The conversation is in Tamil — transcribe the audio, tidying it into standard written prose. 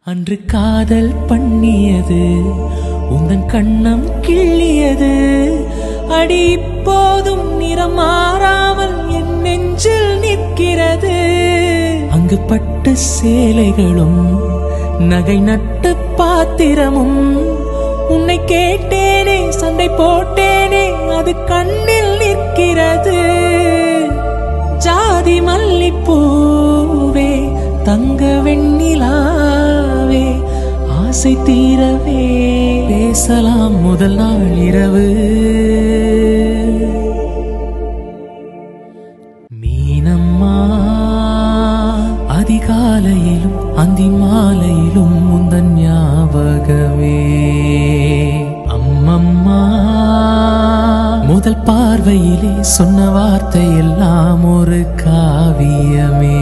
அன்று காதல் பண்ணியது உந்தன் கண்ணம் கிள்ளியது அடி இப்போதும் நிறம் மாறாமல் என் நெஞ்சில் நிற்கிறது. அங்கு பட்டு சேலைகளும் நகை நட்டு பாத்திரமும் உன்னை கேட்டேனே சண்டை போட்டேனே அது கண்ணில் நிற்கிறது. ஜாதி மல்லிப்பூவே தங்க வெண்ணிலாவே ஆசை தீரவே பேசலாம் முதல் நாள் இரவு. மீனம்மா அதிகாலையிலும் அந்தி மாலையிலும் முந்தன் ஞாபகமே. அம்மம்மா முதல் பார்வையிலே சொன்ன வார்த்தை எல்லாம் ஒரு காவியமே.